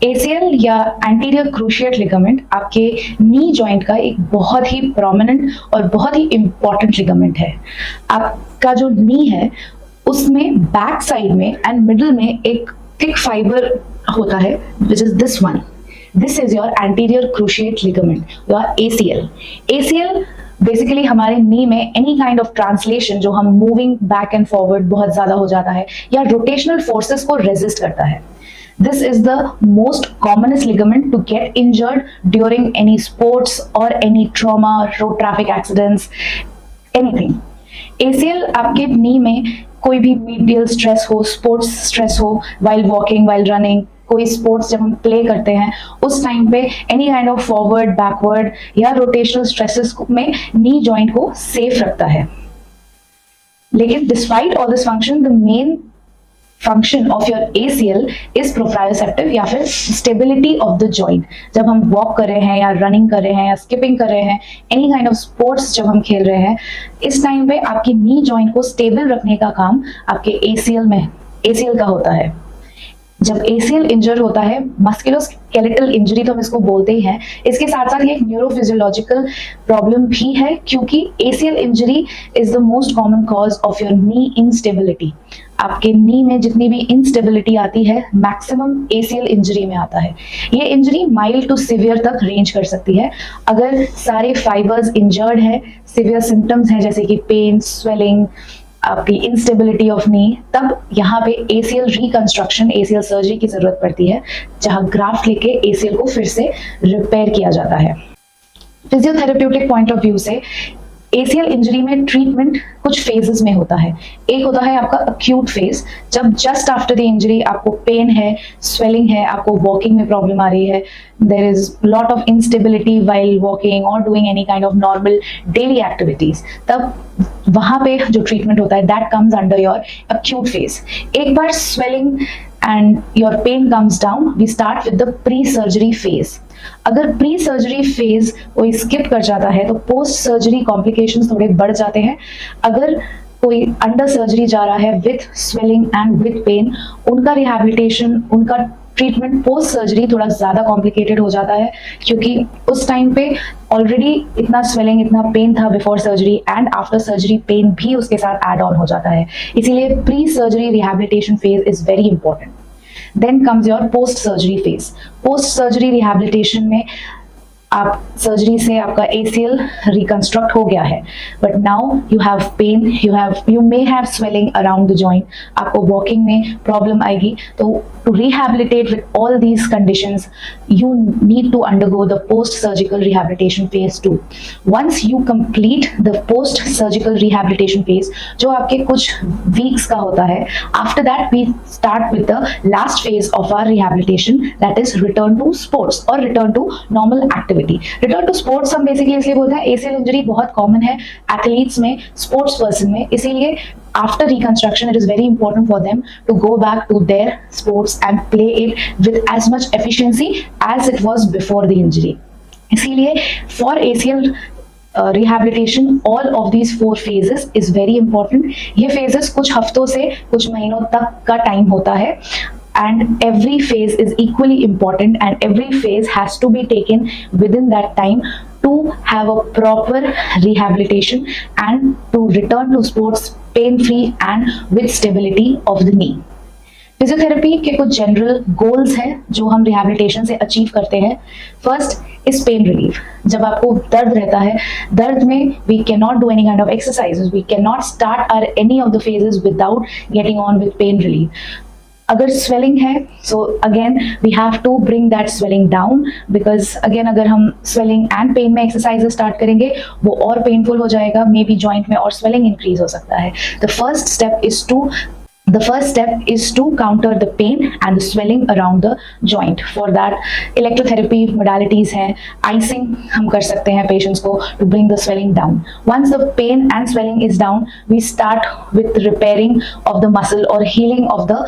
ACL या anterior cruciate ligament आपके knee joint का एक बहुत ही प्रोमिनेंट और बहुत ही इंपॉर्टेंट लिगामेंट है। आपका जो नी है उसमें बैक साइड में एंड मिडिल में एक थिक फाइबर होता है, which is this one. This is your anterior cruciate ligament, your ACL। ACL basically हमारे नी में एनी काइंड ऑफ ट्रांसलेशन, जो हम मूविंग बैक एंड फॉरवर्ड बहुत ज्यादा हो जाता है या रोटेशनल फोर्सेस को रेजिस्ट करता है। This is the most commonest ligament to get injured during any sports or any trauma, road traffic accidents, anything. ACL आपके नी में कोई भी medial stress हो, sports stress हो, while walking, while running, कोई स्पोर्ट्स जब हम प्ले करते हैं उस टाइम पे any kind of forward, backward या रोटेशनल स्ट्रेसेस में नी जॉइंट को सेफ रखता है। लेकिन despite all this function, the main function of your ACL is proprioceptive या फिर स्टेबिलिटी ऑफ द जॉइंट। जब हम वॉक कर रहे हैं या रनिंग कर रहे हैं या स्किपिंग कर रहे हैं, एनी काइंड ऑफ स्पोर्ट्स जब हम खेल रहे हैं, इस टाइम पे आपकी नी जॉइंट को स्टेबल रखने का काम आपके ACL का होता है। जब ACL इंजर होता है, मस्कुलोस्केलेटल इंजरी तो हम इसको बोलते ही हैं, इसके साथ साथ ये एक न्यूरोफिजियोलॉजिकल प्रॉब्लम भी है, क्योंकि ACL injury is the most common cause of your knee instability. आपके नी में जितनी भी इंस्टेबिलिटी आती है, मैक्सिमम ACL इंजरी में आता है। ये इंजरी माइल्ड टू सिवियर तक रेंज कर सकती है। अगर सारे फाइबर्स इंजर्ड है, सिवियर सिम्टम्स हैं जैसे कि पेन, स्वेलिंग, आपकी इंस्टेबिलिटी ऑफ नी, तब यहाँ पे ACL रिकंस्ट्रक्शन, ACL सर्जरी की जरूरत पड़ती है, जहाँ ग्राफ्ट लेके ACL को फिर से रिपेयर किया जाता है। फिजियोथेरेप्यूटिक पॉइंट ऑफ व्यू से ACL इंजरी में ट्रीटमेंट कुछ फेजेस में होता है। एक होता है आपका अक्यूट फेज, जब जस्ट आफ्टर द इंजरी आपको पेन है, स्वेलिंग है, आपको वॉकिंग में प्रॉब्लम आ रही है, there is lot of instability while walking और doing any kind of normal daily activities, तब वहां पे जो ट्रीटमेंट होता है that comes under your acute phase. एक बार swelling and your pain comes down, we start with the pre surgery phase. अगर pre surgery phase कोई स्किप कर जाता है तो पोस्ट सर्जरी कॉम्प्लिकेशंस थोड़े बढ़ जाते हैं। अगर कोई अंडर सर्जरी जा रहा है with swelling and with pain, उनका रिहैबिलिटेशन, उनका ट्रीटमेंट पोस्ट सर्जरी थोड़ा ज्यादा कॉम्प्लिकेटेड हो जाता है, क्योंकि उस टाइम पे ऑलरेडी इतना स्वेलिंग, इतना पेन था before surgery, and after surgery pain भी उसके साथ एड ऑन हो जाता है। इसीलिए pre surgery rehabilitation phase is very important. Then comes your post surgery phase. Post surgery rehabilitation में आप सर्जरी से आपका ACL रिकंस्ट्रक्ट हो गया है, but now you have pain, you may have swelling around the joint, आपको walking में problem आएगी। तो to rehabilitate with all these conditions you need to undergo the post surgical rehabilitation phase 2। Once you complete the post surgical rehabilitation phase, जो आपके कुछ weeks का होता है, after that we start with the last phase of our rehabilitation, that is return to sports और return to normal activity. Return to sports हम basically इसलिए बोलते हैं, ACL इंजरी बहुत कॉमन है एथलीट्स में, स्पोर्ट्स पर्सन में, इसीलिए after reconstruction it is very important for them to go back to their sports and play it with as much efficiency as it was before the injury. इसीलिए for ACL rehabilitation all of these 4 phases is very important. ये phases कुछ हफ्तों से कुछ महीनों तक का time होता है, and every phase is equally important and every phase has to be taken within that time to have a proper rehabilitation and to return to sports pain free and with stability of the knee. Physiotherapy के कुछ general goals हैं जो हम rehabilitation से achieve करते हैं। First is pain relief. जब आपको दर्द रहता है, दर्द में we can not do any kind of exercises, we can not start our any of the phases without getting on with pain relief. अगर स्वेलिंग है, so again we have to bring that swelling down, because again अगर हम swelling and pain में exercises start करेंगे वो और painful हो जाएगा, मे बी जॉइंट में और स्वेलिंग इंक्रीज हो सकता है। The first step is to counter the pain and the swelling around the joint. For that, electrotherapy modalities हैं, icing हम कर सकते हैं patients को to bring the swelling down. Once the pain and swelling is down, we start with repairing of the muscle or healing of the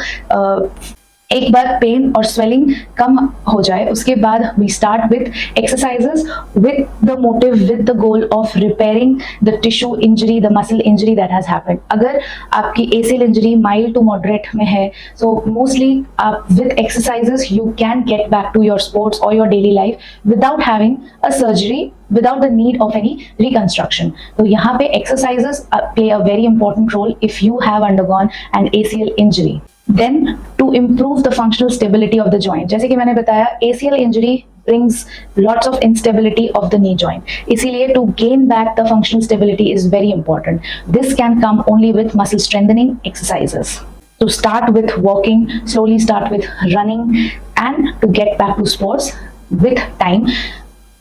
एक बार pen और swelling कम हो जाए उसके बाद we start with exercises with the motive, with the goal of repairing the tissue injury, the muscle injury that has happened. अगर आपकी ACL injury mild to moderate में है, सो मोस्टली आप with exercises you can get back to your sports और your daily life without having a surgery, without the need of any reconstruction. तो यहाँ पे exercises play a very important role if you have undergone an ACL injury. Then to improve the functional stability of the joint, जैसे कि मैंने बताया ACL injury brings lots of instability of the knee joint. इसीलिए to gain back the functional stability is very important. This can come only with muscle strengthening exercises. To start with walking, slowly start with running, and to get back to sports with time.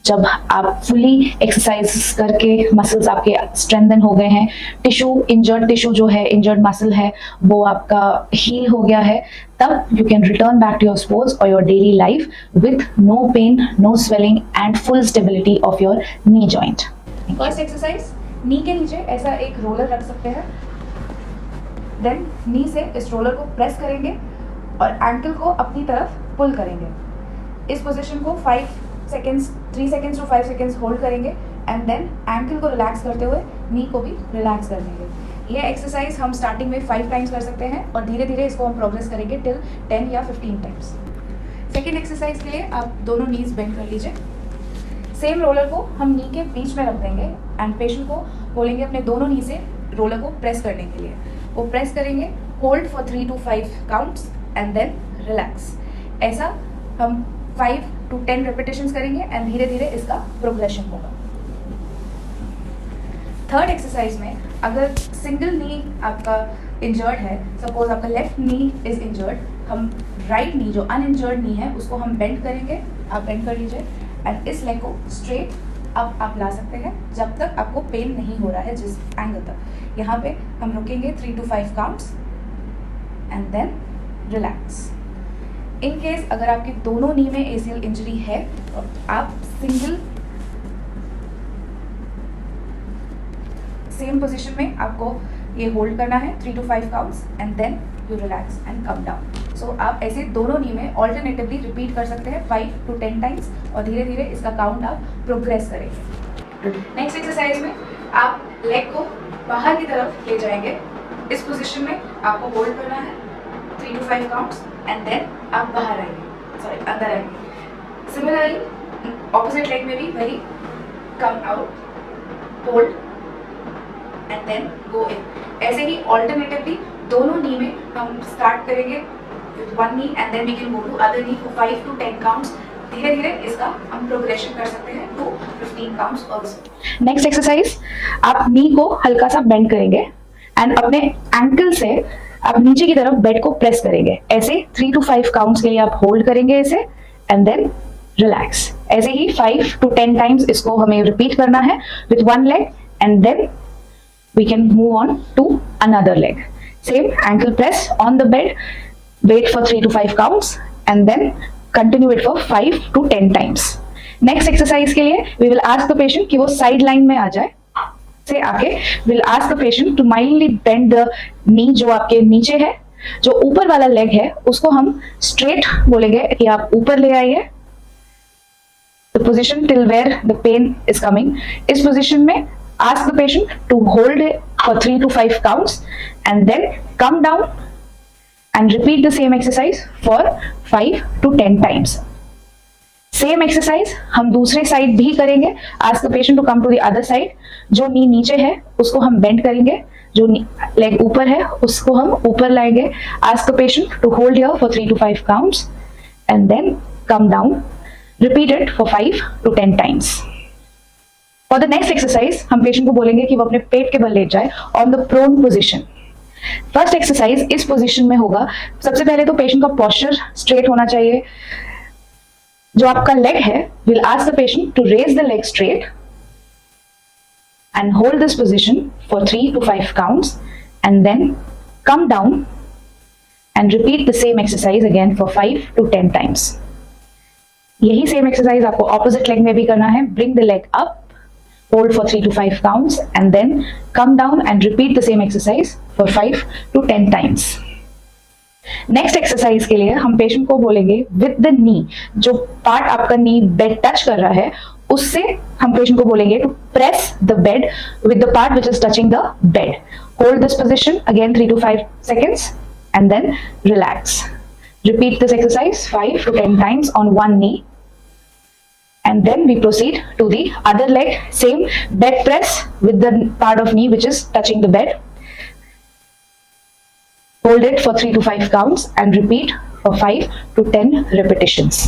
जब आप fully exercise करके muscles आपके strengthen हो गए हैं, injured tissue जो है, injured muscle है वो आपका हील हो गया है, तब you can return back to your sports और your daily life with no pain, no swelling and full stability of your knee joint. First exercise, knee के नीचे ऐसा एक रोलर रख सकते हैं, देन नी से इस रोलर को प्रेस करेंगे और एंकल को अपनी तरफ पुल करेंगे। इस पोजिशन को 3 सेकेंड्स टू 5 सेकेंड्स होल्ड करेंगे एंड देन एंकल को रिलैक्स करते हुए नी को भी रिलैक्स कर देंगे। ये एक्सरसाइज हम स्टार्टिंग में 5 टाइम्स कर सकते हैं और धीरे धीरे इसको हम प्रोग्रेस करेंगे टिल 10 या 15 टाइम्स। सेकेंड एक्सरसाइज के लिए आप दोनों नीज बेंड कर लीजिए। सेम रोलर को हम नी के बीच में रख देंगे एंड पेशेंट को बोलेंगे अपने दोनों नी से रोलर को प्रेस करने के लिए। वो प्रेस करेंगे, hold for 3 to 5 counts and then relax. ऐसा हम 5 to 10 रेपिटेशंस करेंगे एंड धीरे धीरे इसका प्रोग्रेशन होगा। थर्ड एक्सरसाइज में अगर सिंगल नी आपका इंजर्ड है, सपोज आपका लेफ्ट नी इज इंजर्ड, हम राइट नी जो अनइंजर्ड नी है उसको हम बेंड करेंगे। आप बेंड कर लीजिए एंड इस लेग को स्ट्रेट अप आप ला सकते हैं जब तक आपको पेन नहीं हो रहा है, जिस एंगल तक। यहाँ पे हम रुकेंगे 3 to 5 counts and then relax. In case अगर आपकी दोनों नी में एसीएल इंजरी है तो आप सिंगल सेम पोजीशन में आपको ये होल्ड करना है 3 to 5 counts and then you relax and come down. So आप ऐसे दोनों नी में ऑल्टरनेटिवली रिपीट कर सकते हैं 5 to 10 टाइम्स और धीरे धीरे इसका काउंट आप प्रोग्रेस करेंगे। नेक्स्ट एक्सरसाइज में आप लेग को बाहर की तरफ ले जाएंगे। इस पोजीशन में आपको होल्ड करना है 3 to 5 काउंट्स एंड देन आप बाहर आएंगे, अंदर आएंगे। सिमिलरली ऑपोजिट लेग में भी वही, come out, hold and then go in. ऐसे ही ऑल्टरनेटिवली दोनों नी में हम स्टार्ट करेंगे with one knee and then we can go to other knee for 5 to 10 counts. धीरे धीरे इसका हम प्रोग्रेशन कर सकते हैं to 15 counts also. Next exercise, आप नी को हल्का सा बेंड करेंगे एंड अपने एंकल से आप नीचे की तरफ बेड को प्रेस करेंगे। ऐसे 3 to 5 काउंट्स के लिए आप होल्ड करेंगे इसे एंड देन रिलैक्स। ऐसे ही 5 to 10 टाइम्स इसको हमें रिपीट करना है with one leg and then we can move on to another leg. Same ankle press on the bed, wait for 3 to 5 counts and then continue it for 5 to 10 times. Next exercise के लिए we will ask the patient कि वो side line में आ जाए से आके will ask the patient to mildly bend the knee जो आपके नीचे है, जो ऊपर वाला लेग है उसको हम स्ट्रेट बोलेंगे कि आप ऊपर ले आइए, the position till where the pain is coming. इस पोजीशन में ask the patient to hold for 3 to 5 counts and then come down and repeat the same exercise for 5 to 10 times. Same exercise हम दूसरे side भी करेंगे। Ask the patient to come to the other side. जो knee नीचे है उसको हम bend करेंगे, जो लेग ऊपर है उसको हम ऊपर लाएंगे। Ask the patient to hold here for 3 to 5 counts and then come down. Repeat it for 5 to 10 times. For the next exercise हम पेशेंट को बोलेंगे कि वो अपने पेट के बल लेट जाए on the prone position. First exercise इस पोजिशन में होगा। सबसे पहले तो पेशेंट का पोस्चर स्ट्रेट होना चाहिए। जो आपका लेग है, will ask the patient to raise the leg straight and hold this position for 3 to 5 counts and then come down and repeat the same exercise again for 5 to 10 times. यही same exercise आपको opposite leg में भी करना है। Bring the leg up, hold for 3 to 5 counts and then come down and repeat the same exercise for 5 to 10 times. Next exercise के लिए हम patient को बोलेंगे विद द नी, जो पार्ट आपका नी बेड टच कर रहा है उससे हम पेशेंट को बोलेंगे to press the bed with the part which is touching the bed. Hold this position again 3 to 5 seconds and then relax. Repeat this exercise 5 to 10 times on one knee. And then we proceed to the other leg. Same bed press with the part of knee which is touching the bed. Hold it for 3 to 5 counts and repeat for 5 to 10 repetitions.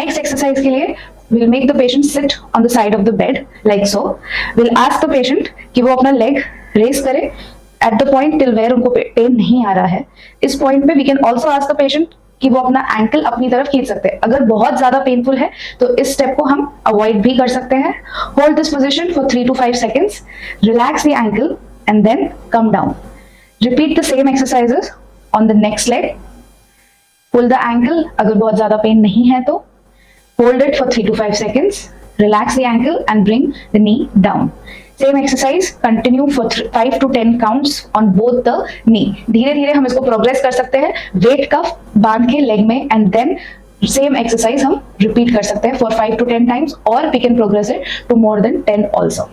Next exercise के लिए we'll make the patient sit on the side of the bed like so. We'll ask the patient कि वो अपना leg raise करे at the point till where उनको pain नहीं आ रहा है. इस point पे we can also ask the patient कि वो अपना एंकल अपनी तरफ खींच सकते हैं. अगर बहुत ज्यादा पेनफुल है तो इस स्टेप को हम अवॉइड भी कर सकते हैं. Hold this position for 3 to 5 seconds. Relax the ankle and then come down. Repeat the same exercises on the next leg. Pull the ankle अगर बहुत ज्यादा पेन नहीं है तो. Hold it for 3 to 5 seconds. Relax the ankle and bring the knee down. Same exercise continue for 5 to 10 counts on both the knee. धीरे धीरे हम इसको प्रोग्रेस कर सकते हैं वेट कफ बांध के लेग में एंड देन सेम एक्सरसाइज हम रिपीट कर सकते हैं for 5 to 10 times or we can progress it to more than 10 also.